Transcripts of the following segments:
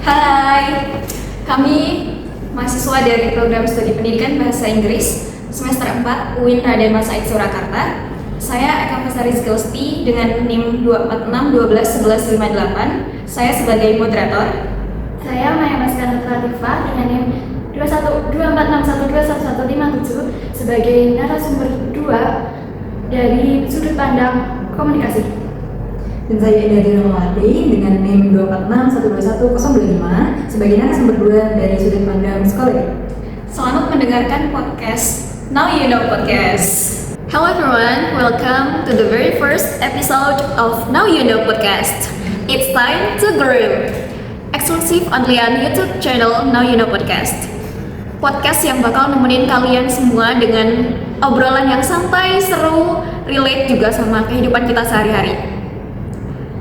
Hai, kami mahasiswa dari program studi pendidikan bahasa Inggris semester 4 UIN Raden Mas Said Surakarta. Saya Eka Fasari Rizkyusti dengan NIM 246 12 11 58. Saya sebagai moderator. Saya Maya Maskana Latifah dengan NIM 246121157 sebagai narasumber 2 dari sudut pandang komunikasi. Dan saya dari Rawati dengan NIM 246121025 sebagai narasumber 2 dari sudut pandang psikologi. Selamat mendengarkan podcast Now You Know Podcast. Hello everyone, welcome to the very first episode of Now You Know Podcast. It's time to grow. Exclusive only on YouTube channel Now You Know Podcast. Podcast yang bakal nemenin kalian semua dengan obrolan yang santai, seru, relate juga sama kehidupan kita sehari-hari.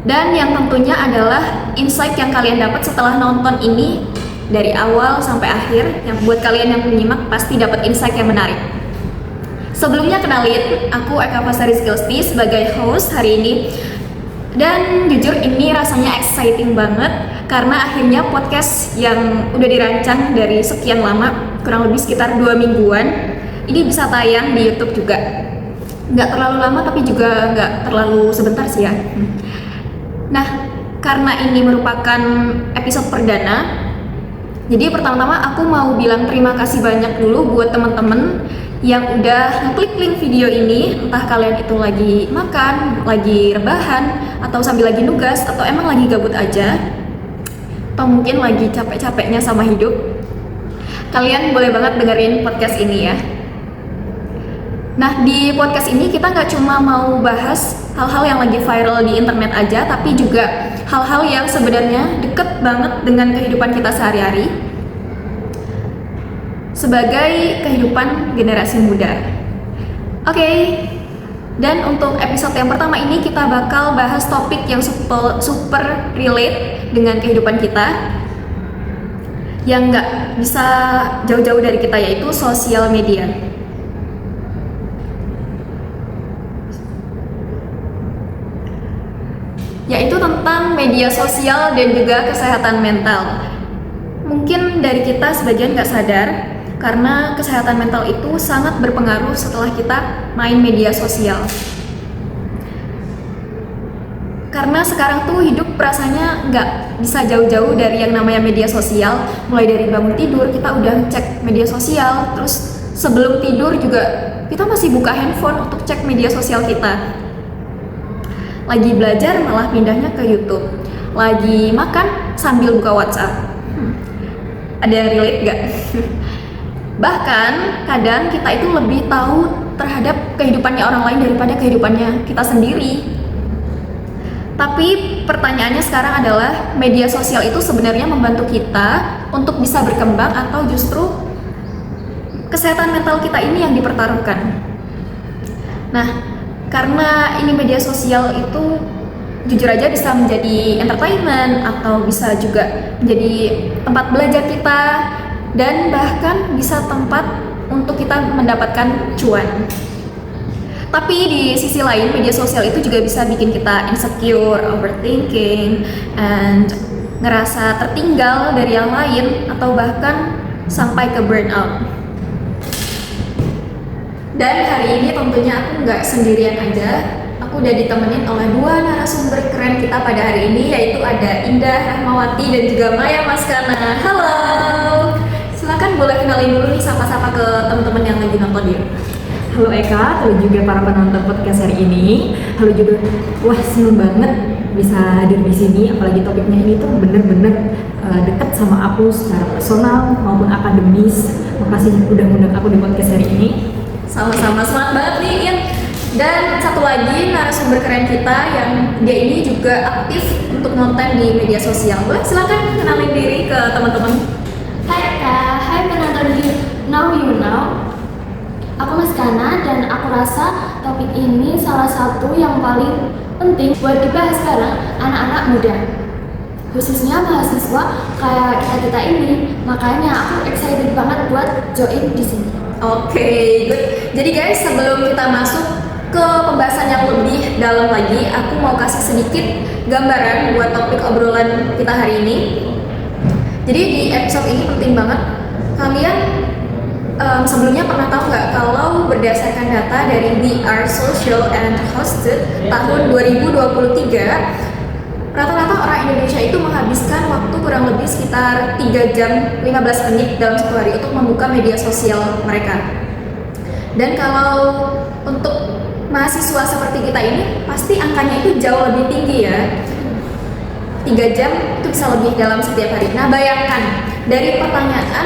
Dan yang tentunya adalah insight yang kalian dapat setelah nonton ini dari awal sampai akhir, yang buat kalian yang menyimak pasti dapat insight yang menarik. Sebelumnya kenalin, aku Eka Fasari Rizkyusti sebagai host hari ini. Dan jujur ini rasanya exciting banget karena akhirnya podcast yang udah dirancang dari sekian lama, kurang lebih sekitar 2 mingguan, ini bisa tayang di YouTube juga. Nggak terlalu lama tapi juga nggak terlalu sebentar sih ya. Nah, karena ini merupakan episode perdana, jadi pertama-tama aku mau bilang terima kasih banyak dulu buat teman-teman yang udah ngeklik link video ini, entah kalian itu lagi makan, lagi rebahan, atau sambil lagi nugas, atau emang lagi gabut aja, atau mungkin lagi capek-capeknya sama hidup. Kalian boleh banget dengerin podcast ini ya. Nah, di podcast ini kita nggak cuma mau bahas hal-hal yang lagi viral di internet aja, tapi juga hal-hal yang sebenarnya deket banget dengan kehidupan kita sehari-hari sebagai kehidupan generasi muda. Oke, dan untuk episode yang pertama ini kita bakal bahas topik yang super relate dengan kehidupan kita, yang nggak bisa jauh-jauh dari kita, yaitu sosial media. Yaitu tentang media sosial dan juga kesehatan mental. Mungkin dari kita sebagian nggak sadar, karena kesehatan mental itu sangat berpengaruh setelah kita main media sosial. Karena sekarang tuh hidup rasanya nggak bisa jauh-jauh dari yang namanya media sosial. Mulai dari bangun tidur kita udah cek media sosial, terus sebelum tidur juga kita masih buka handphone untuk cek media sosial kita. Lagi belajar malah pindahnya ke YouTube, lagi makan sambil buka WhatsApp. Ada yang relate gak? Bahkan kadang kita itu lebih tahu terhadap kehidupannya orang lain daripada kehidupannya kita sendiri. Tapi pertanyaannya sekarang adalah, media sosial itu sebenarnya membantu kita untuk bisa berkembang atau justru kesehatan mental kita ini yang dipertaruhkan? Nah, karena ini media sosial itu jujur aja bisa menjadi entertainment atau bisa juga menjadi tempat belajar kita dan bahkan bisa tempat untuk kita mendapatkan cuan. Tapi di sisi lain media sosial itu juga bisa bikin kita insecure, overthinking, and ngerasa tertinggal dari yang lain atau bahkan sampai ke burnout. Dan hari ini tentunya aku nggak sendirian aja, aku udah ditemenin oleh 2 narasumber keren kita pada hari ini, yaitu ada Indah Rahmawati dan juga Maya Maskana. Halo, silakan boleh kenalin dulu nih, sapa-sapa ke teman-teman yang lagi nonton dia. Halo Eka, halo juga para penonton podcast hari ini. Halo juga, wah seneng banget bisa hadir di sini, apalagi topiknya ini tuh bener-bener deket sama aku secara personal maupun akademis. Makasih udah ngundang aku di podcast hari ini. Sama-sama, semangat banget nih Ian. Dan satu lagi narasumber keren kita yang dia ini juga aktif untuk konten di media sosial. Boleh silakan kenalin diri ke teman-teman. Hai Kak, hai penonton di Now You Know. Aku Maskana dan aku rasa topik ini salah satu yang paling penting buat dibahas sekarang anak-anak muda, khususnya mahasiswa kayak kita ini. Makanya aku excited banget buat join di sini. Oke, good. Jadi guys, sebelum kita masuk ke pembahasan yang lebih dalam lagi, aku mau kasih sedikit gambaran buat topik obrolan kita hari ini. Jadi di episode ini penting banget kalian sebelumnya pernah tahu nggak kalau berdasarkan data dari We Are Social and Hosted tahun 2023, rata-rata orang Indonesia itu menghabiskan waktu kurang lebih sekitar 3 jam 15 menit dalam satu hari untuk membuka media sosial mereka. Dan kalau untuk mahasiswa seperti kita ini, pasti angkanya itu jauh lebih tinggi ya. 3 jam itu bisa lebih dalam setiap hari. Nah bayangkan, dari pertanyaan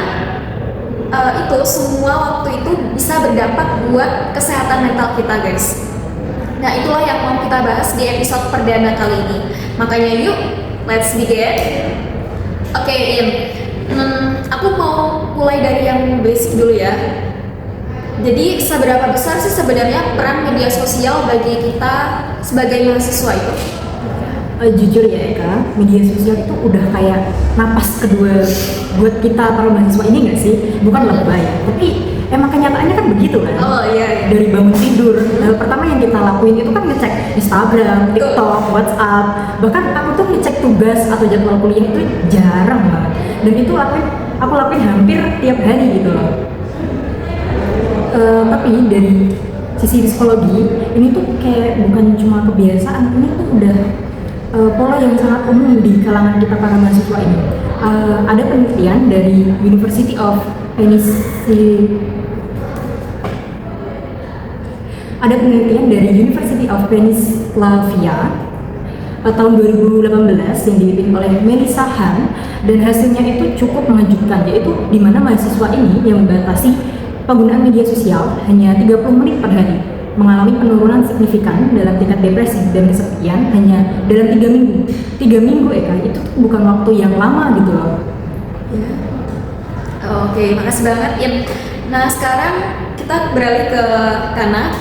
itu semua waktu itu bisa berdampak buat kesehatan mental kita guys. Nah itulah yang mau kita bahas di episode perdana kali ini. Makanya yuk, let's begin. Oke, Im, aku mau mulai dari yang basic dulu ya. Jadi seberapa besar sih sebenarnya peran media sosial bagi kita sebagai mahasiswa itu? Jujur ya Eka, media sosial itu udah kayak napas kedua buat kita para mahasiswa ini nggak sih? Bukan lebay, tapi emang kenyataannya kan begitu kan? Oh iya. Dari bangun tidur, hal pertama yang kita lakuin itu kan ngecek Instagram, TikTok, WhatsApp. Bahkan aku tuh ngecek tugas atau jadwal kuliah itu jarang banget. Dan itu aku lakuin hampir tiap hari gitu loh. Tapi dari sisi psikologi, ini tuh kayak bukan cuma kebiasaan, ini tuh udah pola yang sangat umum di kalangan kita para mahasiswa ini. Ada penelitian dari University of Pennsylvania tahun 2018 yang dipimpin oleh Melissa Han, dan hasilnya itu cukup mengejutkan, yaitu di mana mahasiswa ini yang membatasi penggunaan media sosial hanya 30 menit per hari mengalami penurunan signifikan dalam tingkat depresi dan kesepian hanya dalam 3 minggu. 3 minggu Eka, itu bukan waktu yang lama gitu loh. Ya. Oke, makasih banget Im. Nah sekarang kita beralih ke Kana.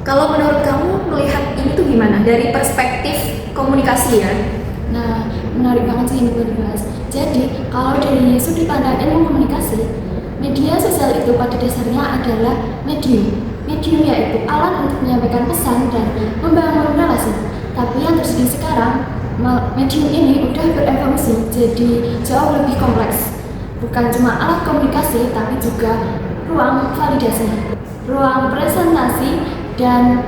Kalau menurut kamu melihat ini tuh gimana dari perspektif komunikasi ya? Nah, menarik banget sih ini buat dibahas. Jadi, kalau dari sudut pandang ilmu komunikasi, media sosial itu pada dasarnya adalah medium. Medium yaitu alat untuk menyampaikan pesan dan membangun relasi. Tapi yang terjadi sekarang, medium ini udah berevolusi jadi jauh lebih kompleks. Bukan cuma alat komunikasi, tapi juga ruang validasi, ruang presentasi, dan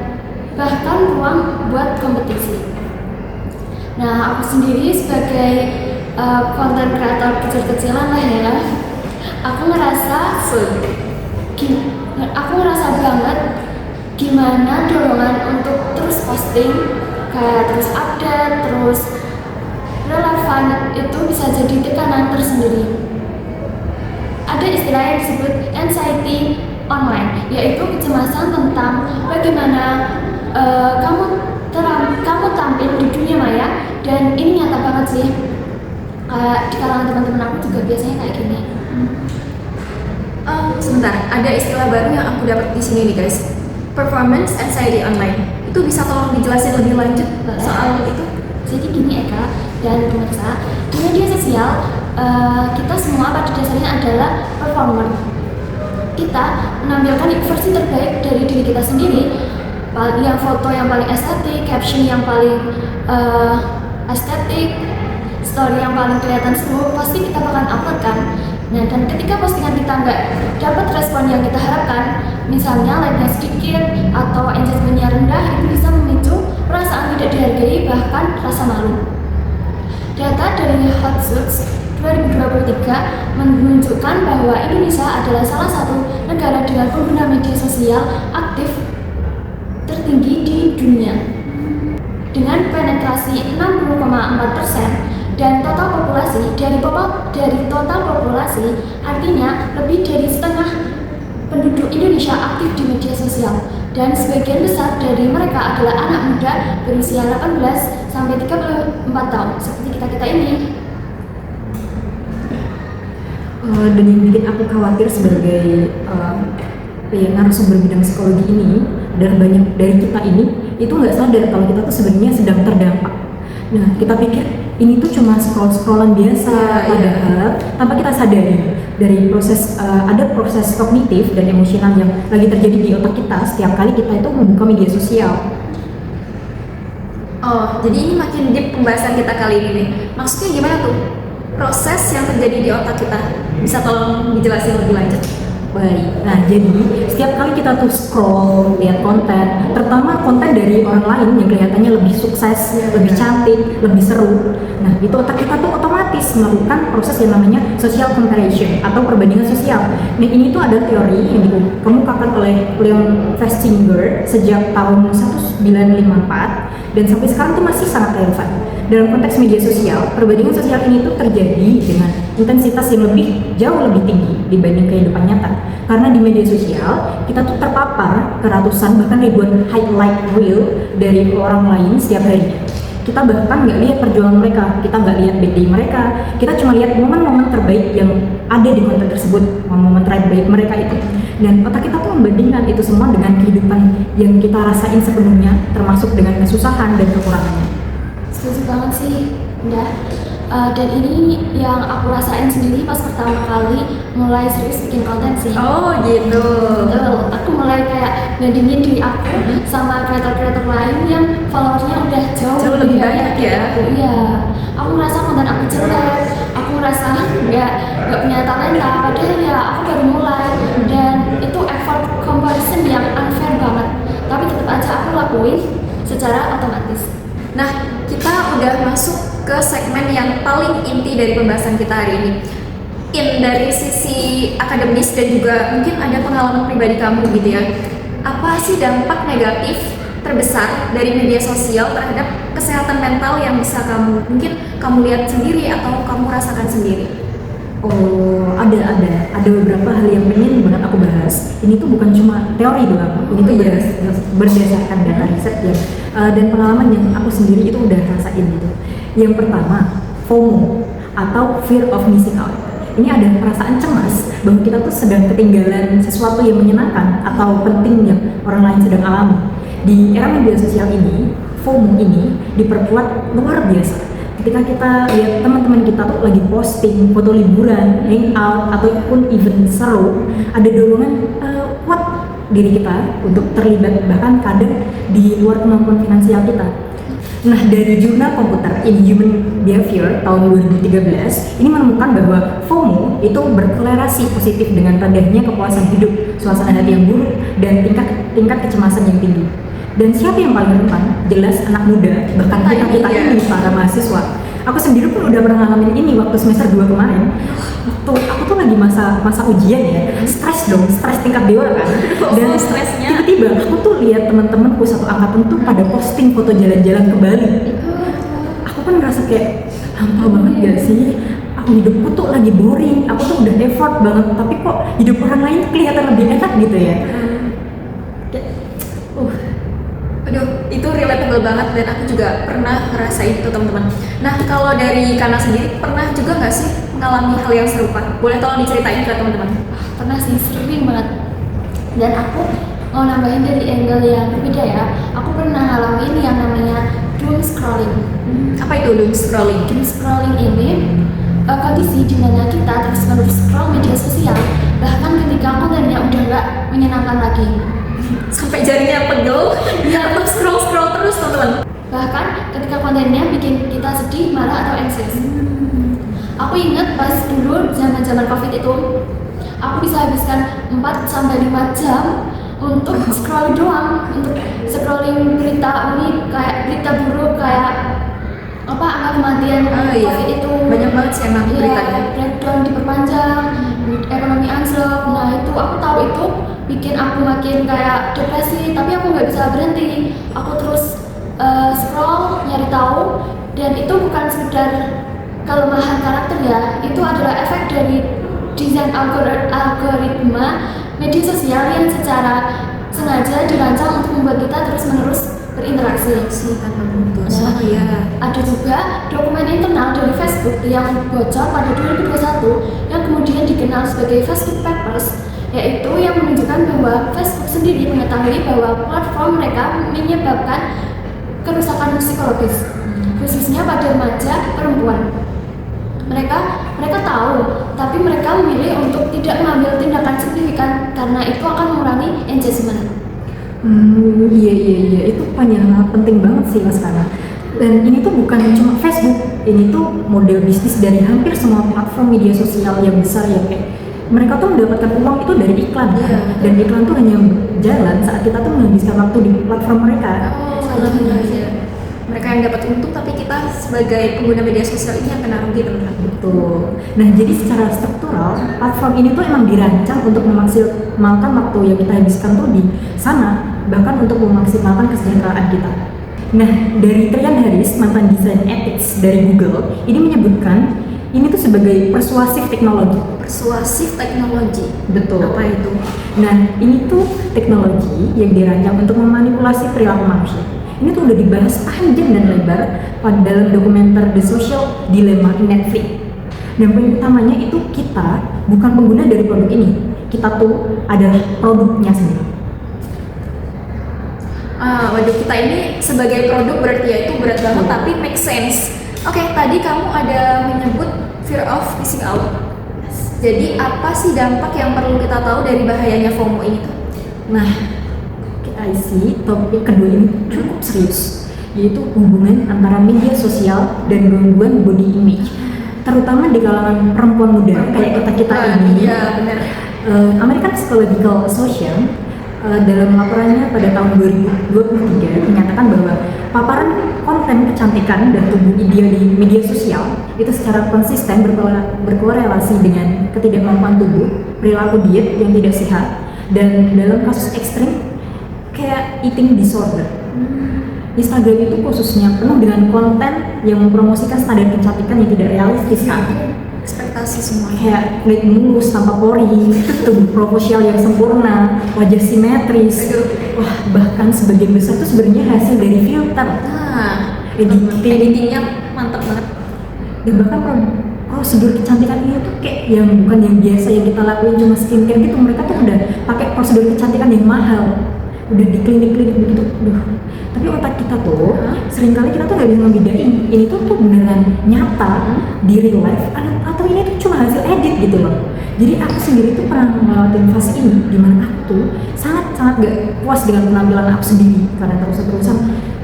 bahkan ruang buat kompetisi. Nah, aku sendiri sebagai konten kreator kecil-kecilan lah ya, aku ngerasa banget gimana dorongan untuk terus posting, kayak terus update, terus relevan itu bisa jadi tekanan tersendiri. Ada istilah yang disebut anxiety online, yaitu kecemasan tentang bagaimana kamu tampil di dunia maya, dan ini nyata banget sih. Di kalangan teman-teman aku juga biasanya kayak gini. Sebentar, ada istilah baru yang aku dapat di sini nih guys. Performance anxiety online. Itu bisa tolong dijelasin lebih lanjut soal itu? Jadi gini Eka dan pemirsa, di media sosial kita semua pada dasarnya adalah performer. Kita menampilkan versi terbaik dari diri kita sendiri, yang foto yang paling estetik, caption yang paling estetik, story yang paling kelihatan seru, pasti kita bakal upload kan. Nah, dan ketika postingan kita nggak dapat respon yang kita harapkan, misalnya like-nya sedikit atau engagement-nya rendah, itu bisa memicu perasaan tidak dihargai, bahkan rasa malu. Data dari Hotsuits 2023 menunjukkan bahwa Indonesia adalah salah satu negara dengan pengguna media sosial aktif tertinggi di dunia, dengan penetrasi 60,4%. Dan total populasi dari total populasi, artinya lebih dari setengah penduduk Indonesia aktif di media sosial, dan sebagian besar dari mereka adalah anak muda berusia 18 sampai 34 tahun seperti kita ini. Dan yang bikin aku khawatir sebagai narasumber bidang psikologi ini adalah banyak dari kita ini itu nggak sadar kalau kita tuh sebenarnya sedang terdampak. Nah, kita pikir ini tuh cuma scrollan biasa, padahal tanpa kita sadari dari ada proses kognitif dan emosional yang lagi terjadi di otak kita setiap kali kita itu membuka media sosial. Oh, jadi ini makin deep pembahasan kita kali ini nih. Maksudnya gimana tuh? proses yang terjadi di otak kita. Bisa tolong dijelasin lebih lanjut? Baik, nah jadi setiap kali kita tuh scroll, lihat konten, terutama konten dari orang lain yang kelihatannya lebih sukses, lebih cantik, lebih seru. Nah itu otak kita tuh otomatis melakukan proses yang namanya social comparison atau perbandingan sosial. Nah ini tuh ada teori yang dikemukakan oleh Leon Festinger sejak tahun 1954 dan sampai sekarang tuh masih sangat relevan. Dalam konteks media sosial, perbandingan sosial ini tuh terjadi dengan intensitas yang jauh lebih tinggi dibanding kehidupan nyata. Karena di media sosial, kita tuh terpapar ke ratusan bahkan ribuan highlight reel dari orang lain setiap harinya. Kita bahkan nggak lihat perjuangan mereka, kita nggak lihat bad day mereka, kita cuma lihat momen-momen terbaik yang ada di konten tersebut, momen-momen terbaik mereka itu. Dan otak kita tuh membandingkan itu semua dengan kehidupan yang kita rasain sepenuhnya, termasuk dengan kesusahan dan kekurangannya. Setuju banget sih, Indah. Dan ini yang aku rasain sendiri pas pertama kali mulai serius bikin konten sih. Oh gitu. Betul, aku mulai kayak bandingin diri aku sama kreator-kreator lain yang followersnya udah jauh Lebih banyak dari ya? aku. Iya, aku ngerasa konten aku jelek, aku ngerasa nggak punya talenta, padahal ya aku baru mulai dan itu effort comparison yang unfair banget. Tapi tetap aja aku lakuin secara otomatis. Nah, kita udah masuk ke segmen yang paling inti dari pembahasan kita hari ini. Dari sisi akademis dan juga mungkin ada pengalaman pribadi kamu gitu ya. Apa sih dampak negatif terbesar dari media sosial terhadap kesehatan mental yang bisa mungkin kamu lihat sendiri atau kamu rasakan sendiri? Oh, ada beberapa hal yang pengen banget aku bahas. Ini tuh bukan cuma teori doang, ini tuh berdasarkan data riset ya, dan pengalaman yang aku sendiri itu udah rasain gitu. Yang pertama, FOMO atau fear of missing out. Ini ada perasaan cemas bahwa kita tuh sedang ketinggalan sesuatu yang menyenangkan atau penting yang orang lain sedang alami. Di era media sosial ini, FOMO ini diperkuat luar biasa. Ketika kita lihat teman-teman kita tuh lagi posting foto liburan, hangout, ataupun event seru, ada dorongan kuat diri kita untuk terlibat bahkan kadang di luar kemampuan finansial kita. Nah, dari jurnal komputer in Human Behavior tahun 2013 ini menemukan bahwa FOMO itu berkorelasi positif dengan rendahnya kepuasan hidup, suasana hati yang buruk, dan tingkat kecemasan yang tinggi. Dan siapa yang paling rentan? Jelas anak muda, bahkan kita ini para mahasiswa. Aku sendiri pun udah pernah ngalamin ini waktu semester 2 kemarin. Aku tuh lagi masa ujian ya, stres tingkat dewa kan. Dan tiba-tiba aku tuh lihat teman-temanku satu angkatan tuh pada posting foto jalan-jalan ke Bali. Aku kan ngerasa kayak hampa banget gak sih? Hidupku tuh lagi boring, aku tuh udah effort banget, tapi kok hidup orang lain kelihatan lebih enak gitu ya. Aduh, itu relatable banget dan aku juga pernah ngerasain itu teman-teman. Nah, kalau dari Kana sendiri pernah juga nggak sih mengalami hal yang serupa? Boleh tolong diceritain ke teman-teman? Pernah sih, sering banget. Dan aku mau nambahin dari angle yang berbeda ya. Aku pernah ngalamin yang namanya doom scrolling. Apa itu doom scrolling? Doom scrolling ini kondisi di mana kita terus-menerus scroll media sosial, bahkan ketika kontennya udah nggak menyenangkan lagi. Sampai jarinya pegel, ya untuk scroll terus teman-teman. Bahkan ketika kontennya bikin kita sedih, marah atau anxious. Aku inget pas dulu zaman COVID itu, aku bisa habiskan 4-5 jam untuk scroll doang, untuk scrolling berita unik, kayak berita buruk, kayak angka kematian COVID itu. Banyak banget sih emang beritanya. Breakdown diperpanjang, ekonomi anjlok. Nah itu aku tahu itu bikin aku makin kayak depresi, tapi aku nggak bisa berhenti. Aku terus scroll, nyari tahu, dan itu bukan sekedar kelemahan karakter ya, itu adalah efek dari desain algoritma media sosial yang secara sengaja dirancang untuk membuat kita terus-menerus berinteraksi. Nah, ada juga dokumen internal dari Facebook yang bocor pada 2021 yang kemudian dikenal sebagai Facebook Papers, yaitu yang menunjukkan bahwa Facebook sendiri mengetahui bahwa platform mereka menyebabkan kerusakan psikologis, khususnya pada remaja perempuan. Mereka tahu, tapi mereka memilih untuk tidak mengambil tindakan signifikan karena itu akan mengurangi engagement. Iya, itu hal penting banget sih Mas Kana. Dan ini tuh bukan cuma Facebook ini tuh model bisnis dari hampir semua platform media sosial yang besar ya, kayak mereka tuh mendapatkan uang itu dari iklan kan? Dan iklan tuh hanya jalan saat kita tuh menghabiskan waktu di platform mereka. Mereka yang dapat untung, tapi kita sebagai pengguna media sosial ini yang kena rugi, teman-teman. Betul. Nah, jadi secara struktural platform ini tuh emang dirancang untuk memaksimalkan waktu yang kita habiskan tuh di sana, bahkan untuk memaksimalkan kesejahteraan kita. Nah, dari Trian Harris, mantan desain ethics dari Google, ini menyebutkan ini tuh sebagai persuasif teknologi. Persuasif teknologi. Betul. Apa itu? Nah, ini tuh teknologi yang dirancang untuk memanipulasi perilaku manusia. Ini tuh udah dibahas panjang dan lebar pada dalam dokumenter The Social Dilemma in Netflix. Dan poin utamanya itu kita bukan pengguna dari produk ini. Kita tuh adalah produknya sendiri. Waduh, kita ini sebagai produk berarti ya itu berat banget, tapi make sense. Oke, tadi kamu ada menyebut fear of missing out. Jadi apa sih dampak yang perlu kita tahu dari bahayanya FOMO ini tuh? Nah, IC topik kedua ini cukup serius, yaitu hubungan antara media sosial dan gangguan body image, terutama di kalangan perempuan muda kayak kita ini. Iya, benar. American Psychological Association dalam laporannya pada tahun 2023 menyatakan bahwa paparan konten kecantikan dan tubuh ideal di media sosial itu secara konsisten berkorelasi dengan ketidakmampuan tubuh, perilaku diet yang tidak sehat, dan dalam kasus ekstrim kayak eating disorder. Instagram itu khususnya penuh dengan konten yang mempromosikan standar kecantikan yang tidak realistis kan. Ekspektasi semua. Kayak kulit mulus tanpa pori, tubuh proporsional yang sempurna, wajah simetris. Wah, bahkan sebagian besar itu sebenarnya hasil dari filter. Editingnya mantap banget. Dan bahkan prosedur kecantikan ini tuh kayak yang bukan yang biasa yang kita lakuin cuma skincare gitu. Mereka tuh udah pakai prosedur kecantikan yang mahal, udah di klinik-klinik begitu. Tapi otak kita tuh seringkali kita tuh nggak bisa ngebedain ini tuh beneran nyata di real life atau ini tuh cuma hasil edit gitu loh. Jadi aku sendiri tuh pernah ngelewatin fase ini di mana aku tuh sangat gak puas dengan penampilan aku sendiri karena terus-terusan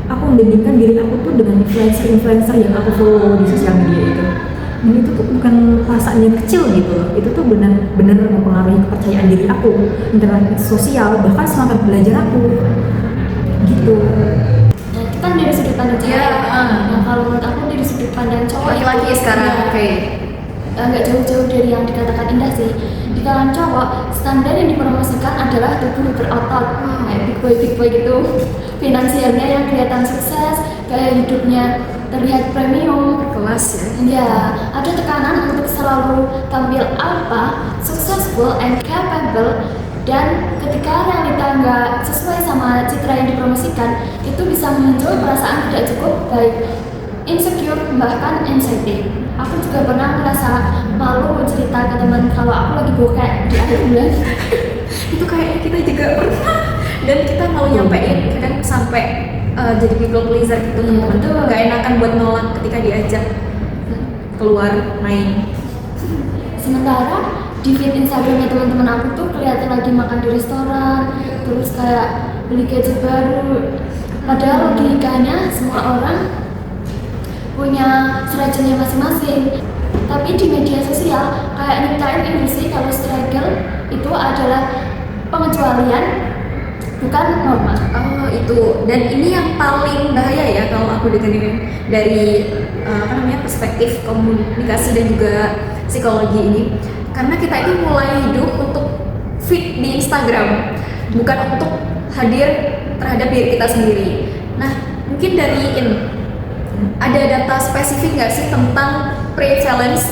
aku membandingkan diri aku tuh dengan influencer yang aku follow di sosial media itu. Dan itu tuh bukan perasaan yang kecil gitu loh. Itu tuh benar-benar mempengaruhi kepercayaan diri aku, interaksi sosial, bahkan semangat belajar aku gitu. Nah, itu kan dari sudut pandang cewek. Nah, kalau menurut aku dari sudut pandang cowok Laki-laki sekarang, oke. Nggak jauh-jauh dari yang dikatakan indah sih. Di kalangan cowok, standar yang dipromosikan adalah tubuh berotot, kayak big boy gitu. Finansialnya yang kelihatan sukses, gaya hidupnya terlihat premium, Kelas ya. Ya, ada tekanan untuk selalu tampil alpha, successful, and capable. Dan ketika realita nggak sesuai sama citra yang dipromosikan, itu bisa muncul perasaan tidak cukup, baik insecure bahkan anxiety. Aku juga pernah ngerasa malu cerita ke teman kalau aku lagi bokeh di akhir bulan. Itu kayaknya kita juga pernah, dan kita mau nyampein kadang sampai jadi people pleaser gitu. Iya, betul. Nggak enakan buat nolak ketika diajak keluar main. Sementara di feed Instagramnya teman-teman aku tuh kelihatan lagi makan di restoran, terus kayak beli gadget baru. Padahal logikanya semua orang punya structure-nya masing-masing. Tapi di media sosial kayak nyiptain ilusi kalau struggle itu adalah pengecualian, bukan norma. Itu, dan ini yang paling bahaya ya kalau aku dengerin dari perspektif komunikasi dan juga psikologi ini, karena kita itu mulai hidup untuk feed di Instagram, bukan untuk hadir terhadap diri kita sendiri. Nah, mungkin dari ini ada data spesifik nggak sih tentang prevalence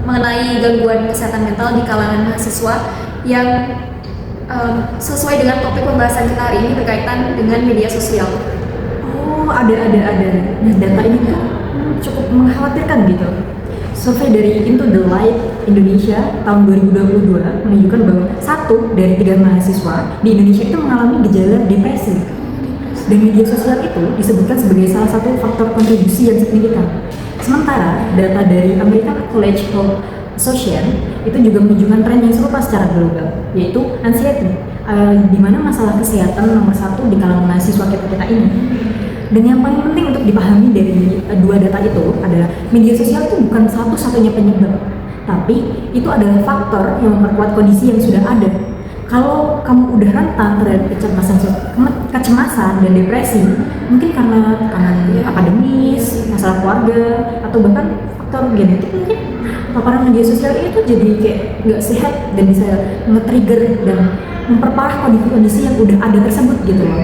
mengenai gangguan kesehatan mental di kalangan mahasiswa yang sesuai dengan topik pembahasan kita hari ini berkaitan dengan media sosial? Oh, ada. Nah, data ini tuh cukup mengkhawatirkan gitu. Survei dari Into the Light Indonesia tahun 2022 menunjukkan bahwa 1 dari 3 mahasiswa di Indonesia itu mengalami gejala depresi. Dan media sosial itu disebutkan sebagai salah satu faktor kontribusi yang signifikan. Sementara data dari American College Health Association itu juga menunjukkan tren yang serupa secara global, yaitu anxiety, di mana masalah kesehatan nomor 1 di kalangan mahasiswa kita ini. Dan yang paling penting untuk dipahami dari dua data itu adalah media sosial itu bukan satu-satunya penyebab, tapi itu adalah faktor yang memperkuat kondisi yang sudah ada. Kalau kamu udah rentan terhadap kecemasan dan depresi, mungkin karena tekanan akademis, masalah keluarga, atau bahkan faktor genetik mungkin, paparan media sosial itu jadi kayak nggak sehat dan bisa nge-trigger dan memperparah kondisi-kondisi yang udah ada tersebut gitu loh.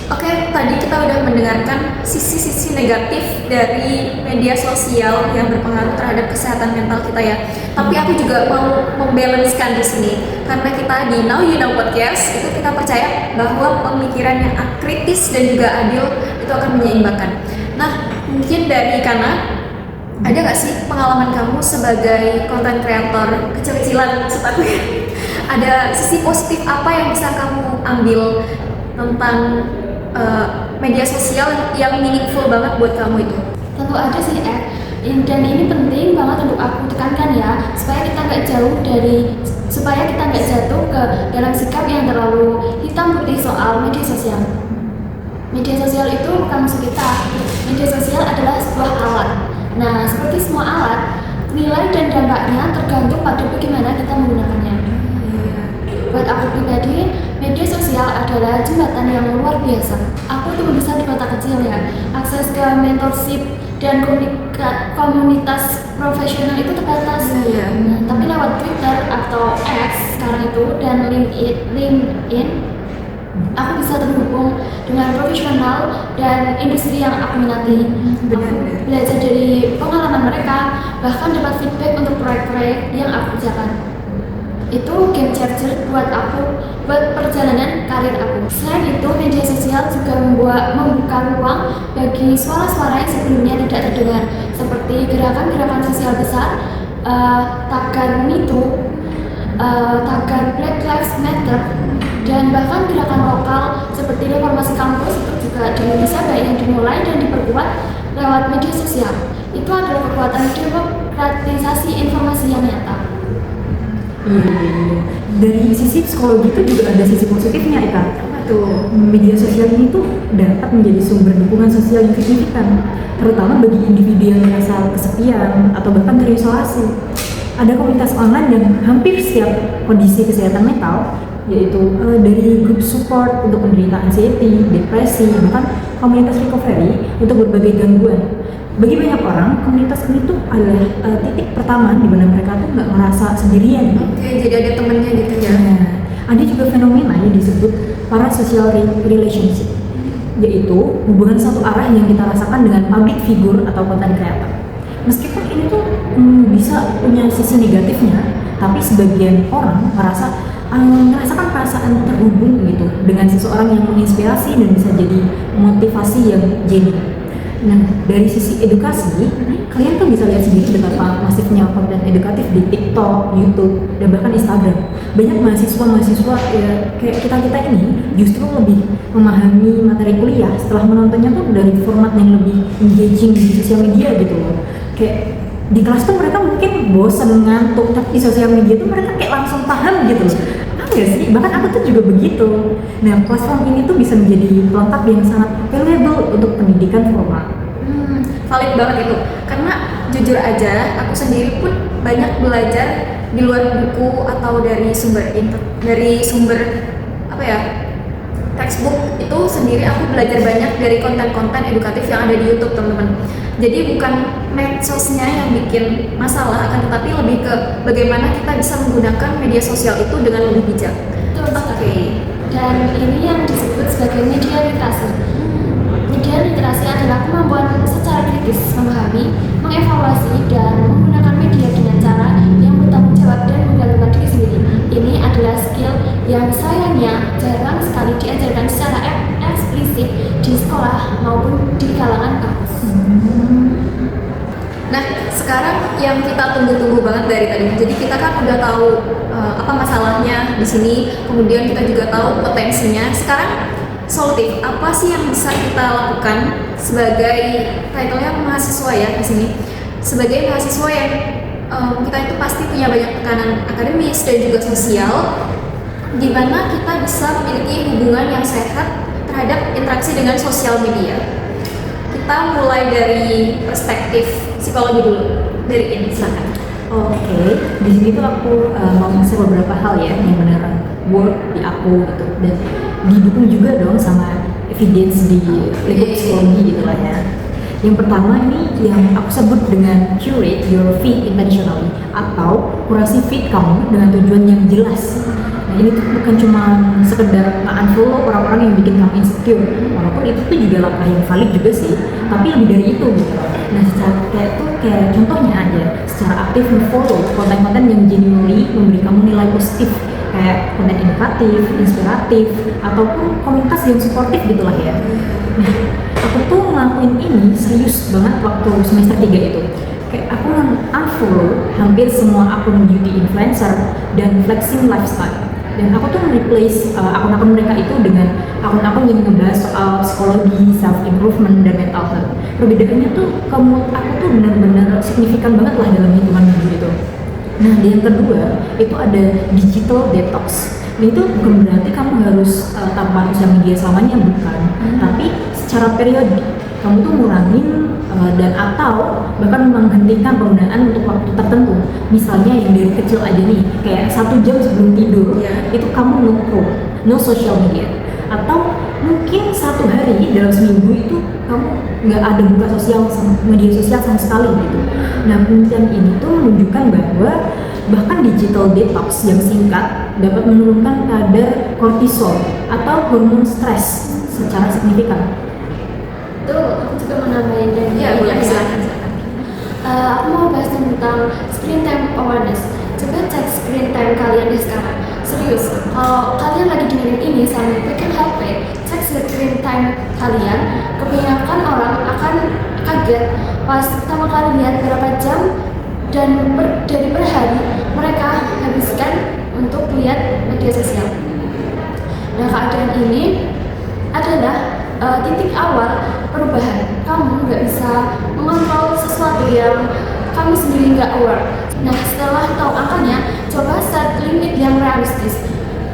Oke, tadi kita udah mendengarkan sisi-sisi negatif dari media sosial yang berpengaruh terhadap kesehatan mental kita ya. Tapi aku juga mau membalancekan di sini, karena kita di Now You Know Podcast itu kita percaya bahwa pemikiran yang kritis dan juga adil itu akan menyeimbangkan. Nah, mungkin dari Kana, ada nggak sih pengalaman kamu sebagai content creator kecil-kecilan seperti ada sisi positif apa yang bisa kamu ambil tentang media sosial yang meaningful banget buat kamu itu? Tentu ada sih, dan ini penting banget untuk aku tekankan ya, supaya kita nggak jatuh ke dalam sikap yang terlalu hitam putih soal media sosial. Media sosial itu bukan musuh kita. Media sosial adalah sebuah alat. Nah, seperti semua alat, nilai dan dampaknya tergantung pada bagaimana kita menggunakannya. Buat aku pribadi, media sosial adalah jembatan yang luar biasa. Aku tuh bisa di kota kecil ya, akses ke mentorship dan komunitas profesional itu terbatas. Nah, tapi lewat Twitter atau X sekarang itu dan LinkedIn, aku bisa terhubung dengan profesional dan industri yang aku minati. Aku belajar dari pengalaman mereka, bahkan dapat feedback untuk proyek-proyek yang aku kerjakan. Itu game changer buat aku, buat perjalanan karir aku. Selain itu, media sosial juga membuka ruang bagi suara-suara yang sebelumnya tidak terdengar, seperti gerakan-gerakan sosial besar, tagar Me Too, tagar Black Lives Matter, dan bahkan gerakan lokal seperti reformasi kampus itu juga di Indonesia banyak yang dimulai dan diperkuat lewat media sosial. Itu adalah kekuatan demokratisasi informasi yang nyata. Dari sisi psikologi itu juga ada sisi positifnya, Eka. Media sosial ini tuh dapat menjadi sumber dukungan sosial yang signifikan, terutama bagi individu yang merasa kesepian atau bahkan terisolasi. Ada komunitas online yang hampir setiap kondisi kesehatan mental, yaitu dari grup support untuk penderita anxiety, depresi, bahkan komunitas recovery untuk berbagai gangguan. Bagi banyak orang, komunitas ini tuh adalah titik pertama di mana mereka tuh nggak merasa sendirian. Oke, jadi ada temennya gitu ya. Nah, ada juga fenomena yang disebut parasocial relationship, yaitu hubungan satu arah yang kita rasakan dengan public figure atau content creator. Meskipun ini tuh bisa punya sisi negatifnya, tapi sebagian orang merasakan perasaan terhubung gitu dengan seseorang yang menginspirasi dan bisa jadi motivasi yang genuine. Nah, dari sisi edukasi, kalian tuh bisa lihat sendiri betapa masifnya konten edukatif di TikTok, YouTube, dan bahkan Instagram. Banyak mahasiswa ya, kayak kita ini justru lebih memahami materi kuliah setelah menontonnya tuh dari format yang lebih engaging di sosial media gitu loh. Kayak di kelas tuh mereka mungkin bosan, ngantuk, tapi di sosial media tuh mereka kayak langsung paham gitu. Enggak sih, bahkan aku tuh juga begitu. Nah, platform ini tuh bisa menjadi pelengkap yang sangat valuable untuk pendidikan formal. Valid banget itu, karena jujur aja aku sendiri pun banyak belajar di luar buku atau dari sumber apa ya, textbook itu sendiri. Aku belajar banyak dari konten-konten edukatif yang ada di YouTube, teman-teman. Jadi bukan medsosnya yang bikin masalah, akan tetapi lebih ke bagaimana kita bisa menggunakan media sosial itu dengan lebih bijak. Oke. Dan ini yang disebut sebagai media literasi. Media literasi adalah kemampuan secara kritis memahami, mengevaluasi, dan menggunakan media dengan cara yang bertanggung jawab dan menggabungkan diri sendiri. Ini adalah skill yang sayangnya jarang sekali diajarkan secara eksplisit di sekolah maupun di kalangan kampus. Nah, sekarang yang kita tunggu-tunggu banget dari tadi. Jadi kita kan udah tahu apa masalahnya di sini, kemudian kita juga tahu potensinya. Sekarang solutif, apa sih yang bisa kita lakukan sebagai title-nya mahasiswa ya di sini? Sebagai mahasiswa yang kita itu pasti punya banyak tekanan akademis dan juga sosial, di mana kita bisa memiliki hubungan yang sehat terhadap interaksi dengan sosial media. Kita mulai dari perspektif psikologi dulu, dari ini silakan. Oke, di sini tuh aku mau ngasih beberapa hal ya yang beneran work di aku gitu, dan didukung juga dong sama evidence di lingkup psikologi gitu lah ya. Yang pertama ini yang aku sebut dengan curate your feed intentionally, atau kurasi feed kamu dengan tujuan yang jelas. Nah ini tuh bukan cuma sekedar nge-unfollow orang-orang yang bikin kamu insecure, walaupun itu tuh juga langkah yang valid juga sih, tapi lebih dari itu gitu. Nah secara kayak contohnya aja, secara aktif nge-follow konten-konten yang genuinely memberi kamu nilai positif, kayak konten edukatif, inspiratif, ataupun komunitas yang suportif gitu lah ya. Nah, aku tuh ngelakuin ini serius banget waktu semester 3 itu. Kayak aku unfollow hampir semua akun beauty influencer dan flexing lifestyle. Dan aku tuh replace akun-akun mereka itu dengan akun-akun yang ngebahas soal psikologi, self-improvement, dan mental health. Perbedaannya tuh aku tuh benar-benar signifikan banget lah dalam hitungan minggu itu. Nah, yang kedua itu ada digital detox. Nah, itu bukan berarti kamu harus tanpa sosial media selamanya, bukan. Tapi secara periodik kamu tuh ngurangin dan atau bahkan menghentikan penggunaan untuk waktu tertentu. Misalnya yang dari kecil aja nih, kayak 1 jam sebelum tidur itu kamu no social media. Atau mungkin 1 hari dalam seminggu itu kamu nggak ada buka media sosial sama sekali gitu. Nah, penelitian ini tuh menunjukkan bahwa bahkan digital detox yang singkat dapat menurunkan kadar kortisol atau hormon stres secara signifikan. Tuh, aku juga mau nambahin dan Boleh, silakan. Aku mau bahas tentang screen time awareness. Coba cek screen time kalian deh sekarang. Serius, kalau kalian lagi dengerin ini sambil pegang HP, cek screen time kalian. Kebanyakan orang akan kaget pas pertama kali lihat berapa jam dan dari per hari mereka habiskan untuk lihat media sosial. Nah, keadaan ini adalah titik awal perubahan. Kamu nggak bisa mengontrol sesuatu yang kamu sendiri nggak aware. Nah, setelah tahu angkanya, coba set limit yang realistis.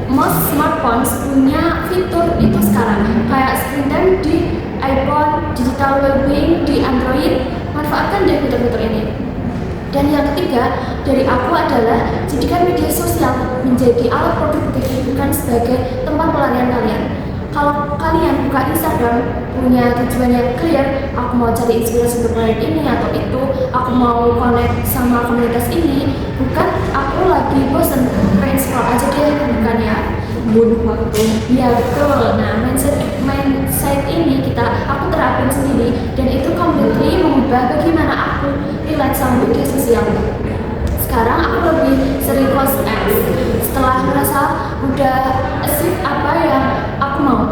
Most smartphones punya fitur itu sekarang, kayak screen time di iPhone, digital wellbeing di Android. Manfaatkan deh fitur-fitur ini. Dan yang ketiga dari aku adalah jadikan media sosial menjadi alat produktif, bukan sebagai tempat pelarian kalian. Kalau kalian buka Instagram punya tujuan yang clear, aku mau cari inspirasi untuk proyek ini atau itu, aku mau connect sama komunitas ini, bukan aku lagi bosen pengen scroll aja deh, bukan ya, Bunuh waktu. iya betul. Nah, mindset ini aku terapin sendiri, dan itu completely mengubah bagaimana aku relate sama media sosial. Sekarang aku lebih sering close apps setelah merasa udah achieve apa yang aku mau,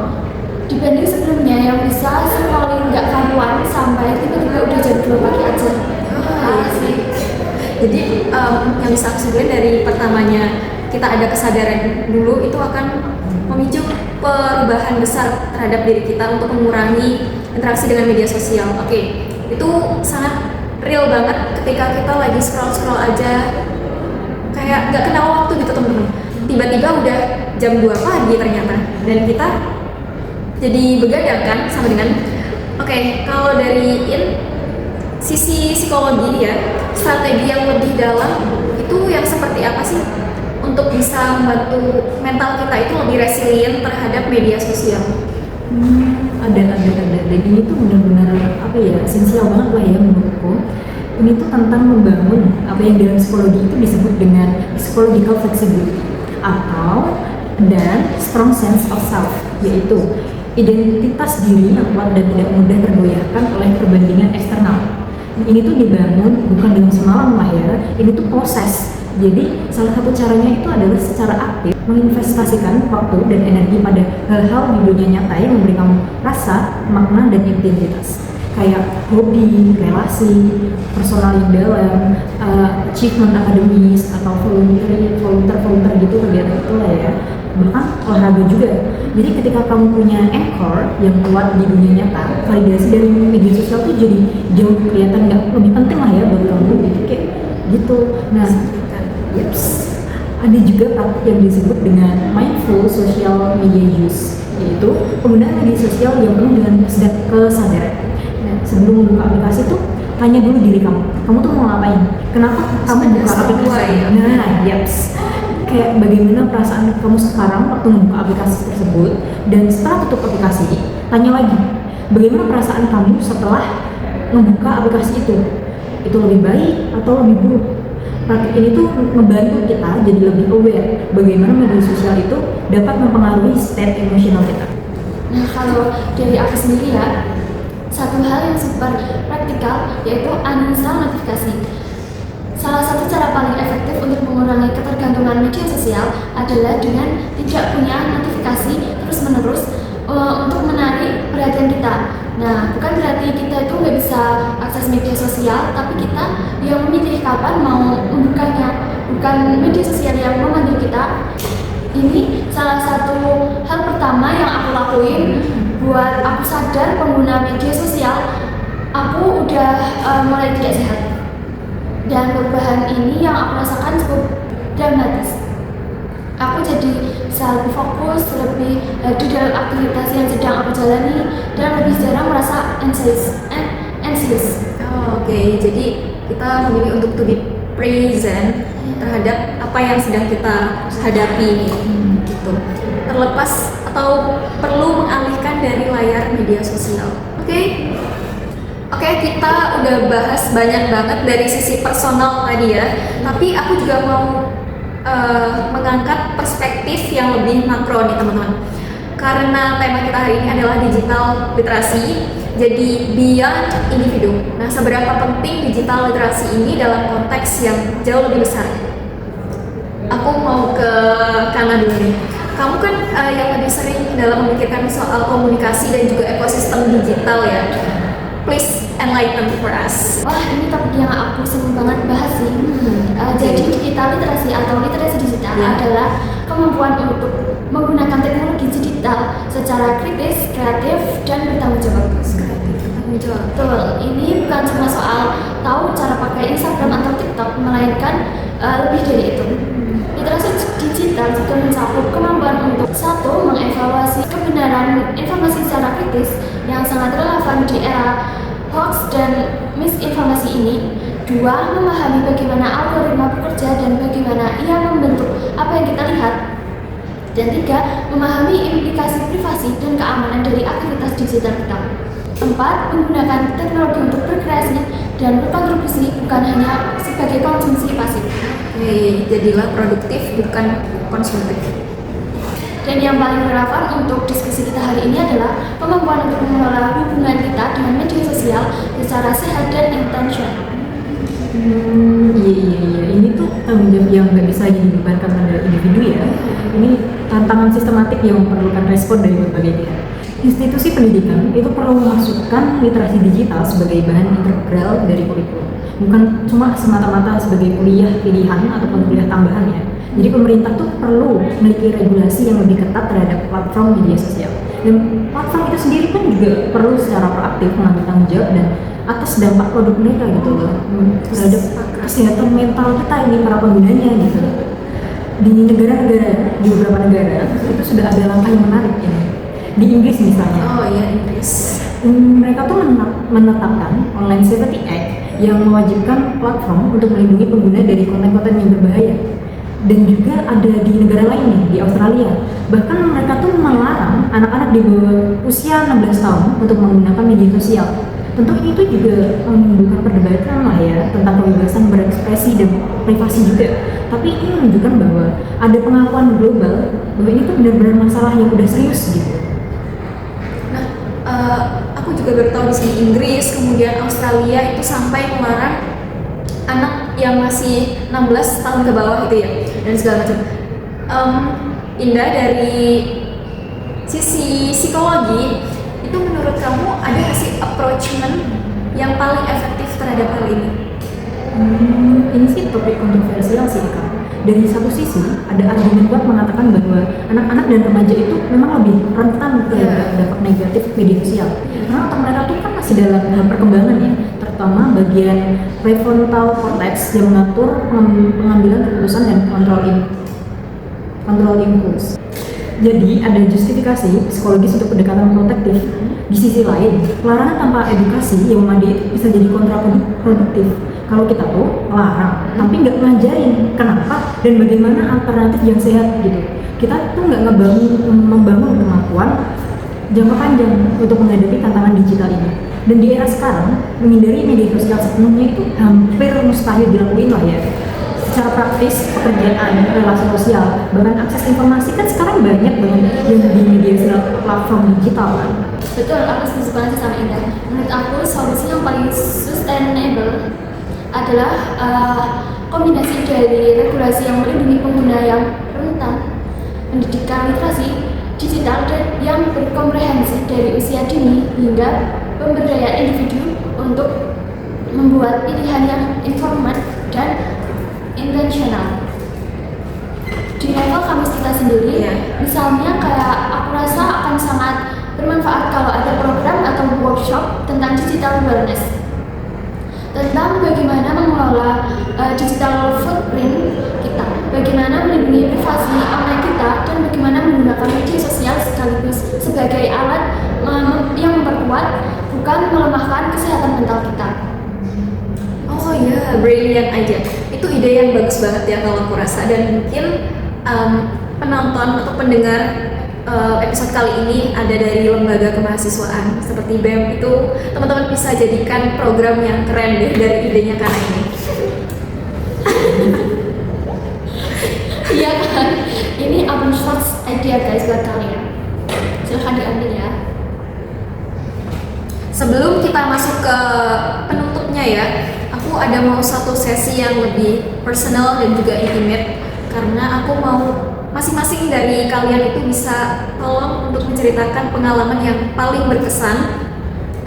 dibanding sebelumnya yang bisa scrolling nggak karuan sampai tiba-tiba udah jam 2 pagi aja. Sih. Jadi yang bisa aku simpulin dari pertamanya kita ada kesadaran dulu, itu akan memicu perubahan besar terhadap diri kita untuk mengurangi interaksi dengan media sosial. Oke, itu sangat real banget ketika kita lagi scroll aja, kayak nggak kenal waktu gitu temen-temen. Tiba-tiba udah jam 2 pagi ternyata, dan kita jadi begadang kan sama dengan kalau dari sisi psikologi ya, strategi yang lebih dalam itu yang seperti apa sih untuk bisa membantu mental kita itu lebih resilient terhadap media sosial? Ada. Dan ini tuh benar-benar esensial banget lah ya menurutku. Ini tuh tentang membangun apa yang dalam psikologi itu disebut dengan psychological flexibility dan strong sense of self, yaitu identitas diri yang kuat dan tidak mudah tergoyahkan oleh perbandingan eksternal. Ini tuh dibangun bukan dalam semalam lah ya, ini tuh proses. Jadi salah satu caranya itu adalah secara aktif menginvestasikan waktu dan energi pada hal-hal di dunia nyata yang memberi kamu rasa, makna, dan identitas. Kayak hobi, relasi, personal yang dalam, achievement akademis, atau volunteer gitu, kegiatan itulah ya. Bahkan olahraga juga. Jadi ketika kamu punya anchor yang kuat di dunia nyata, validasi dari media sosial tuh jadi jauh kelihatan nggak lebih penting lah ya buat kamu, kayak gitu. Nah, ada juga yang disebut dengan mindful social media use. yaitu penggunaan media sosial yang penuh dengan kesadaran. Nah, sebelum membuka aplikasi tuh tanya dulu diri kamu tuh mau ngapain? Kenapa kamu buka aplikasi? Nah, yaps. Kayak bagaimana perasaan kamu sekarang waktu membuka aplikasi tersebut, dan setelah tutup aplikasi, tanya lagi, bagaimana perasaan kamu setelah membuka aplikasi itu? Itu lebih baik atau lebih buruk? Praktik ini tuh membantu kita jadi lebih aware bagaimana media sosial itu dapat mempengaruhi state emosional kita. Nah, kalau dari aku sendiri ya, satu hal yang super praktikal yaitu uninstall notifikasi. Salah satu cara paling efektif untuk mengurangi ketergantungan media sosial adalah dengan tidak punya notifikasi terus-menerus untuk menarik perhatian kita. Nah, bukan berarti kita itu nggak bisa akses media sosial, tapi kita yang memilih kapan mau membukanya, bukan media sosial yang memanggil kita. Ini salah satu hal pertama yang aku lakuin buat aku sadar pengguna media sosial aku udah mulai tidak sehat. Dan perubahan ini yang aku rasakan cukup dramatis. Aku jadi bisa lebih fokus, lebih hadir dalam aktivitas yang sedang aku jalani, dan lebih jarang merasa anxious. Oke, jadi kita memilih untuk to be present terhadap apa yang sedang kita hadapi gitu. Terlepas atau perlu mengalihkan dari layar media sosial. Oke, kita udah bahas banyak banget dari sisi personal tadi ya. Tapi aku juga mau mengangkat perspektif yang lebih makro nih teman-teman. Karena tema kita hari ini adalah digital literasi, jadi beyond individu. Nah, seberapa penting digital literasi ini dalam konteks yang jauh lebih besar? Aku mau ke Kana dulu nih. Kamu kan yang lebih sering dalam memikirkan soal komunikasi dan juga ekosistem digital ya. Please enlighten for us. Wah, ini topik yang aku senang banget bahas sih. Jadi digital literasi atau literasi digital adalah kemampuan untuk menggunakan teknologi digital secara kritis, kreatif, dan bertanggung jawab. Betul, ini bukan cuma soal tahu cara pakai Instagram atau TikTok, melainkan lebih dari itu. Literasi digital juga mencakup kemampuan untuk satu, mengevaluasi kebenaran informasi secara kritis yang sangat relevan di era hoax dan misinformasi ini. Dua, memahami bagaimana algoritma bekerja dan bagaimana ia membentuk apa yang kita lihat. Dan tiga, memahami implikasi privasi dan keamanan dari aktivitas digital kita. Empat, menggunakan teknologi untuk berkreasi dan berkontribusi, bukan hanya sebagai konsumsi pasif. Jadilah produktif bukan konsumtif. Dan yang paling relevan untuk diskusi kita hari ini adalah kemampuan untuk mengelola hubungan kita dengan media sosial secara sehat dan intentional. Iya. Ini tuh tanggung jawab yang nggak bisa dibebankan pada individu ya. Ini tantangan sistematik yang memerlukan respon dari berbagai pihak. Institusi pendidikan itu perlu memasukkan literasi digital sebagai bahan integral dari kurikulum, bukan cuma semata-mata sebagai kuliah pilihan ataupun kuliah tambahan ya. Jadi pemerintah tuh perlu memiliki regulasi yang lebih ketat terhadap platform media sosial. Dan platform itu sendiri pun juga perlu secara proaktif mengambil tanggung jawab dan atas dampak produk mereka gitu loh, terhadap kesehatan mental kita ini para penggunanya gitu. Di beberapa negara itu sudah ada langkah yang menarik ini. Di Inggris misalnya. Oh iya, Inggris. Mereka tuh menetapkan Online Safety Act yang mewajibkan platform untuk melindungi pengguna dari konten-konten yang berbahaya. Dan juga ada di negara lain nih, di Australia. Bahkan mereka tuh melarang anak-anak di bawah usia 16 tahun untuk menggunakan media sosial. Tentu itu juga membuka perdebatan lah ya tentang kebebasan berekspresi dan privasi juga. Tapi ini menunjukkan bahwa ada pengakuan global bahwa ini tuh benar-benar masalah yang udah serius gitu. Aku juga baru tahu di sini Inggris, kemudian Australia itu sampai melarang anak yang masih 16 tahun ke bawah itu ya, dan segala macam. Indah, dari sisi psikologi itu menurut kamu ada nggak sih approachment yang paling efektif terhadap hal ini? Ini sih topik kontroversial sih Kak. Dari satu sisi ada argumen kuat mengatakan bahwa anak-anak dan remaja itu memang lebih rentan terhadap dampak negatif media sosial. Karena otak mereka tuh kan masih dalam tahap perkembangan ya, terutama bagian prefrontal cortex yang mengatur pengambilan keputusan dan kontrol impuls. Jadi ada justifikasi psikologis untuk pendekatan protektif. Di sisi lain, larangan tanpa edukasi yang memadai itu bisa jadi kontraproduktif. Kalau kita tuh larang, tapi nggak ngajarin kenapa dan bagaimana alternatif yang sehat gitu. Kita tuh nggak membangun kemampuan jangka panjang untuk menghadapi tantangan digital ini. Dan di era sekarang, menghindari media sosial sepenuhnya itu hampir mustahil dilakuin lah ya. Secara praktis, pekerjaan, relasi sosial, bahkan akses informasi kan sekarang banyak banget yang di media sosial platform digital kan. Betul, aku setuju banget sama Indah. Menurut aku solusi yang paling sustainable adalah kombinasi dari regulasi yang melindungi pengguna yang rentan, pendidikan literasi digital dan yang berkomprehensif dari usia dini hingga pemberdayaan individu untuk membuat pilihan yang informat dan intensional. Di level kampus kita sendiri, misalnya kayak aku rasa akan sangat bermanfaat kalau ada program atau workshop tentang digital wellness, tentang bagaimana mengelola digital footprint kita, bagaimana melindungi privasi online kita, dan bagaimana menggunakan media sosial sekaligus sebagai alat yang memperkuat, bukan melemahkan kesehatan mental kita. Oh iya, brilliant aja. Itu ide yang bagus banget ya kalau aku rasa, dan mungkin penonton atau pendengar episode kali ini ada dari lembaga kemahasiswaan seperti BEM, itu teman-teman bisa jadikan program yang keren deh dari idenya Kana ini. Iya kan? Ini open source idea guys buat kalian. Silahkan diambil ya. Sebelum kita masuk ke penutupnya ya, aku ada mau satu sesi yang lebih personal dan juga intimate, karena aku mau masing-masing dari kalian itu bisa tolong untuk menceritakan pengalaman yang paling berkesan,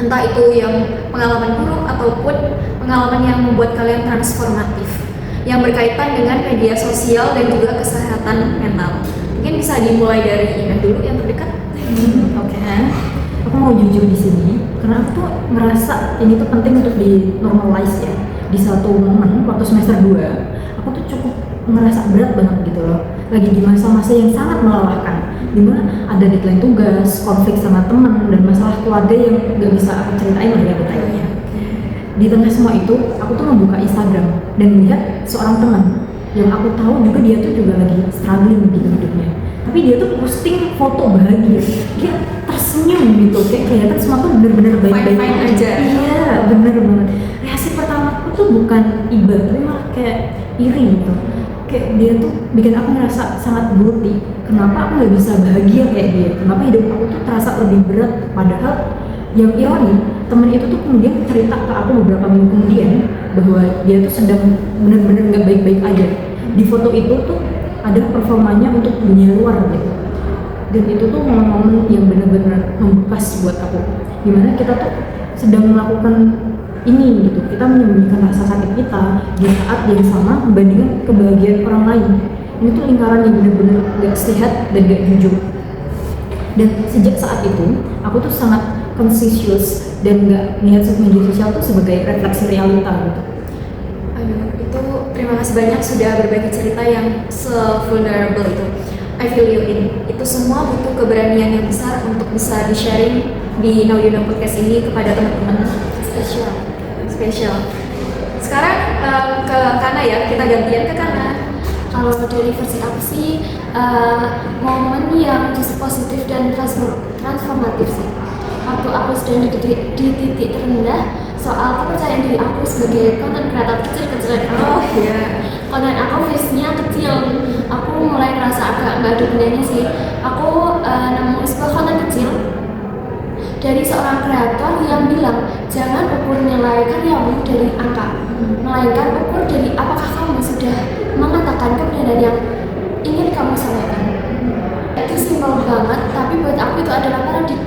entah itu yang pengalaman buruk ataupun pengalaman yang membuat kalian transformatif, yang berkaitan dengan media sosial dan juga kesehatan mental. Mungkin bisa dimulai dari Indah dulu yang terdekat. Oke. Aku mau jujur di sini karena aku tuh merasa ini tuh penting untuk di normalize ya. Di satu momen waktu semester 2, aku tuh cukup merasa berat banget gitu loh. Lagi di masa-masa yang sangat melelahkan, dimana ada deadline tugas, konflik sama teman, dan masalah keluarga yang gak bisa aku ceritain lah ya detailnya. Di tengah semua itu, aku tuh membuka Instagram dan melihat seorang teman yang aku tahu juga dia tuh juga lagi struggling di hidupnya. Tapi dia tuh posting foto bahagia, dia tersenyum gitu, kayak kelihatan semua tuh bener-bener baik-baik aja. Iya, bener banget. Reaksi pertamaku tuh bukan iba, tapi malah kayak iri gitu. Kayak dia tuh bikin aku ngerasa sangat guilty. Kenapa aku nggak bisa bahagia kayak dia? Kenapa hidup aku tuh terasa lebih berat? Padahal yang ironi, temen itu tuh kemudian cerita ke aku beberapa minggu kemudian bahwa dia tuh sedang bener-bener nggak baik-baik aja. Di foto itu tuh ada performanya untuk dunia luar gitu. Dan itu tuh momen-momen yang benar-benar membekas buat aku. Dimana kita tuh sedang melakukan ini gitu, kita menyembunyikan rasa sakit kita di saat yang sama membandingkan kebahagiaan orang lain. Ini tuh lingkaran yang benar-benar gak sehat dan gak jujur. Dan sejak saat itu, aku tuh sangat conscious dan gak lihat media sosial tuh sebagai refleksi realita gitu. Aduh, itu terima kasih banyak sudah berbagi cerita yang se-vulnerable itu. I feel you in. Itu semua butuh keberanian yang besar untuk bisa di-sharing di Now You Know Podcast ini kepada teman-teman spesial. Sekarang ke Kana ya, kita gantian ke Kana. Kalau dari versi aku sih, momen yang justru positif dan transformatif sih. Waktu aku sedang di titik terendah soal kepercayaan diri aku sebagai content creator kecil-kecilan. Oh iya. Konten aku views-nya kecil. Aku mulai ngerasa agak nggak ada gunanya sih. Aku nemu sebuah konten kecil dari seorang kreator yang bilang jangan ukur nilai karyamu dari angka, melainkan ukur dari apakah kamu sudah mengatakan kebenaran yang ingin kamu sampaikan. Itu simpel banget, tapi buat aku itu adalah paradigm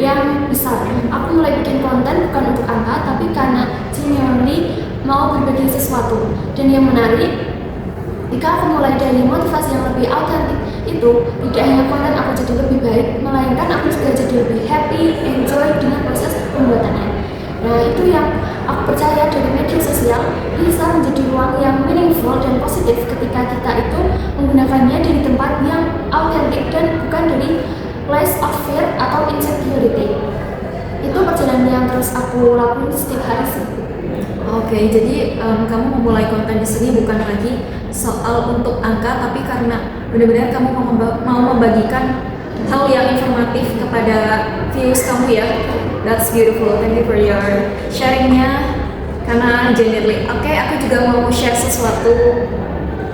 yang besar. Aku mulai bikin konten bukan untuk angka, tapi karena genuinely mau berbagi sesuatu. Dan yang menarik, jika aku mulai dari motivasi yang lebih autentik, itu tidak hanya konten aku jadi lebih baik, melainkan aku juga jadi lebih happy, enjoy dengan proses pembuatannya. Nah, itu yang aku percaya dari media sosial sosial bisa menjadi ruang yang meaningful dan positif ketika kita itu menggunakannya dari tempat yang autentik dan bukan dari place of fear atau insecurity. Itu perjalanan yang terus aku lakuin setiap hari sih. Oke, jadi kamu memulai konten di sini bukan lagi soal untuk angka, tapi karena benar-benar kamu mau membagikan hal yang informatif kepada viewers kamu ya. That's beautiful. Thank you for your sharingnya. Karena genuinely, oke, aku juga mau share sesuatu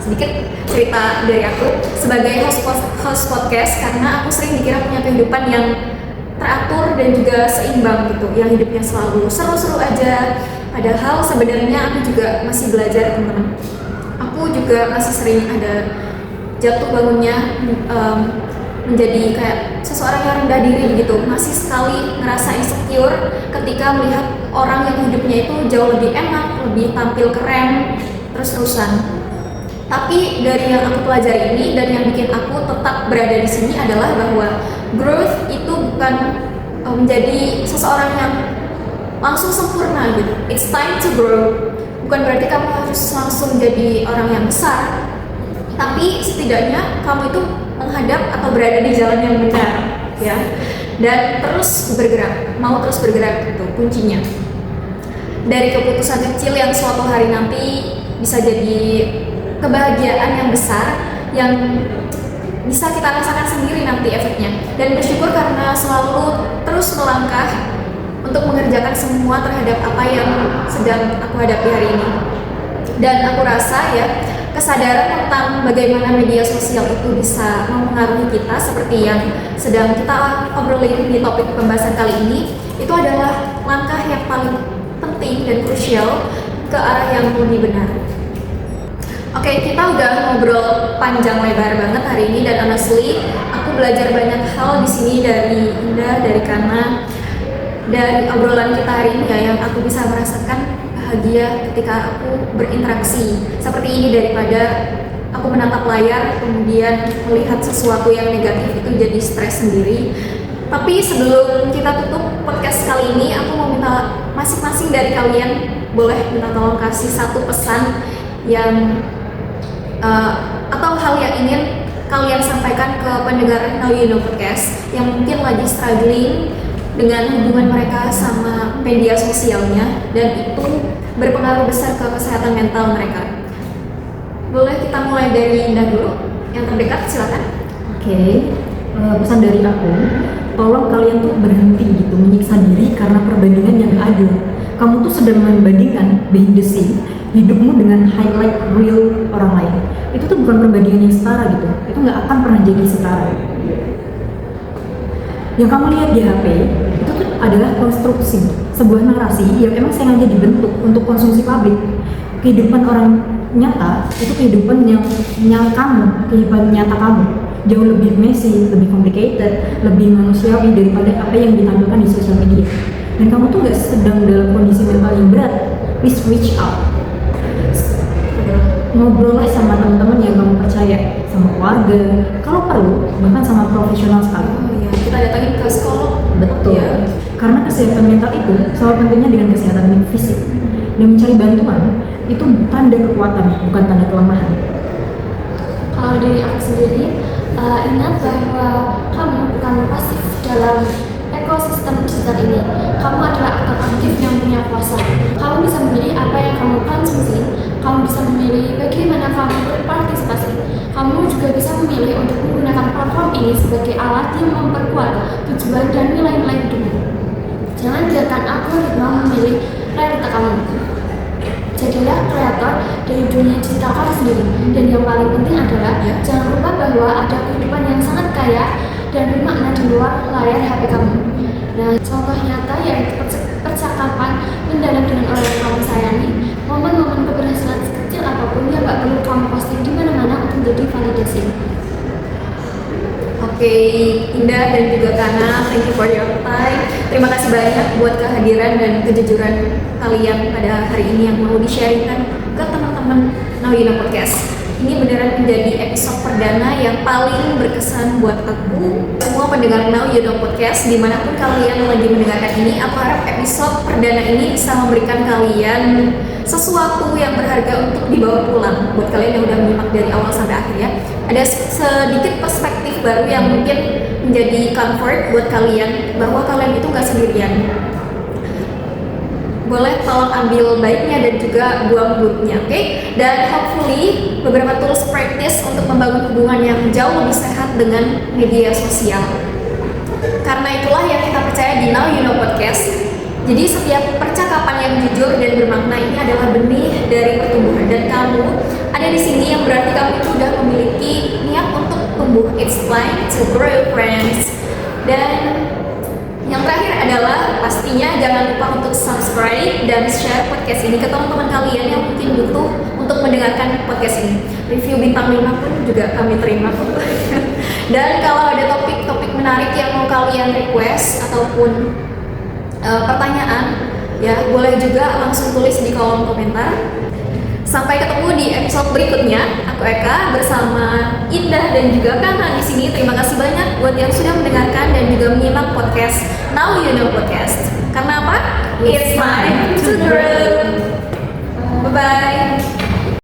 sedikit cerita dari aku sebagai host podcast, karena aku sering dikira punya kehidupan yang teratur dan juga seimbang gitu, yang hidupnya selalu seru-seru aja. Padahal sebenarnya aku juga masih belajar, teman-teman. Aku juga masih sering ada jatuh bangunnya, menjadi kayak seseorang yang rendah diri gitu, masih sekali ngerasa insecure ketika melihat orang yang hidupnya itu jauh lebih enak, lebih tampil keren, terus-terusan. Tapi dari yang aku pelajari ini dan yang bikin aku tetap berada di sini adalah bahwa growth itu bukan menjadi seseorang yang langsung sempurna gitu. It's time to grow. Bukan berarti kamu harus langsung jadi orang yang besar, tapi setidaknya kamu itu menghadap atau berada di jalan yang benar, ya. Dan terus bergerak, mau terus bergerak itu kuncinya. Dari keputusan kecil yang suatu hari nanti bisa jadi kebahagiaan yang besar yang bisa kita rasakan sendiri nanti efeknya. Dan bersyukur karena selalu terus melangkah untuk mengerjakan semua terhadap apa yang sedang aku hadapi hari ini. Dan aku rasa ya, kesadaran tentang bagaimana media sosial itu bisa mempengaruhi kita seperti yang sedang kita obrolin di topik pembahasan kali ini, itu adalah langkah yang paling penting dan krusial ke arah yang lebih benar. Oke, kita udah ngobrol panjang lebar banget hari ini, dan honestly aku belajar banyak hal di sini dari Indah, dari Kana, dari obrolan kita hari ini ya, yang aku bisa merasakan bahagia ketika aku berinteraksi seperti ini daripada aku menatap layar kemudian melihat sesuatu yang negatif itu jadi stres sendiri. Tapi sebelum kita tutup podcast kali ini, aku mau minta masing-masing dari kalian boleh minta tolong kasih satu pesan yang atau hal yang ingin kalian sampaikan ke pendengar Now You Know Podcast yang mungkin lagi struggling dengan hubungan mereka sama media sosialnya, dan itu berpengaruh besar ke kesehatan mental mereka. Boleh kita mulai dari Indah dulu, yang terdekat, silakan. Oke, pesan dari aku, tolong kalian tuh berhenti gitu menyiksa diri karena perbandingan yang adil. Kamu tuh sedang membandingkan behind the scene hidupmu dengan highlight real orang lain. Itu tuh bukan perbandingan yang setara gitu. Itu nggak akan pernah jadi setara. Yang kamu lihat di HP itu tuh adalah konstruksi, sebuah narasi yang emang sengaja dibentuk untuk konsumsi publik. Kehidupan orang nyata itu kehidupan yang kamu, kehidupan nyata kamu jauh lebih messy, lebih complicated, lebih manusiawi daripada apa yang ditampilkan di sosial media. Dan kamu tuh gak sedang dalam kondisi mental yang berat. Please reach out. Ngobrollah sama teman-teman yang kamu percaya, sama keluarga, kalau perlu bahkan sama profesional sekali. Kita datangin ke psikolog. Betul. Ya. Karena kesehatan mental itu sama pentingnya dengan kesehatan fisik. Dan mencari bantuan itu tanda kekuatan, bukan tanda kelemahan. Kalau dari aku sendiri, ingat bahwa kamu bukan pasif dalam ekosistem digital ini. Kamu adalah aktor aktif yang punya kuasa. Kamu bisa memilih apa yang kamu konsumsi. Kamu bisa memilih bagaimana kamu berpartisipasi. Kamu juga bisa memilih untuk menggunakan platform ini sebagai alat yang memperkuat tujuan dan nilai-nilai hidupmu. Jangan biarkan algoritma memilih realita kamu. Jadilah kreator dari dunia digital kamu sendiri. Dan yang paling penting adalah jangan lupa bahwa ada kehidupan yang sangat kaya dan bermakna di luar layar HP kamu. Nah, contoh nyata yaitu percakapan mendalam dengan orang yang kamu sayangi, momen-momen keberhasilan sekecil apapun yang gak perlu kamu posting di mana-mana untuk menjadi validasi. Oke, Indah dan juga Kana, thank you for your time. Terima kasih banyak buat kehadiran dan kejujuran kalian pada hari ini yang mau di-sharingkan ke teman-teman Now You Know Podcast. Ini beneran menjadi episode perdana yang paling berkesan buat aku. Semua pendengar Now You Know Podcast, dimanapun kalian lagi mendengarkan ini, aku harap episode perdana ini bisa memberikan kalian sesuatu yang berharga untuk dibawa pulang buat kalian yang udah menyimak dari awal sampai akhir ya. Ada sedikit perspektif baru yang mungkin menjadi comfort buat kalian bahwa kalian itu nggak sendirian. Boleh tolong ambil baiknya dan juga buang buruknya, oke? Dan hopefully beberapa tools practice untuk membangun hubungan yang jauh lebih sehat dengan media sosial. Karena itulah yang kita percaya di Now You Know Podcast. Jadi setiap percakapan yang jujur dan bermakna ini adalah benih dari pertumbuhan, dan kamu ada di sini yang berarti kamu itu sudah memiliki niat untuk tumbuh. It's time to grow, friends. Dan yang terakhir adalah pastinya jangan lupa untuk subscribe dan share podcast ini ke teman-teman kalian yang mungkin butuh untuk mendengarkan podcast ini. Review bintang 5 pun juga kami terima. Dan kalau ada topik-topik menarik yang mau kalian request ataupun pertanyaan, ya boleh juga langsung tulis di kolom komentar. Sampai ketemu di episode berikutnya. Aku Eka bersama Indah dan juga Kana di sini. Terima kasih banyak buat yang sudah mendengarkan dan juga menyimak podcast Now You Know Podcast. Karena apa? It's time to grow. Bye bye.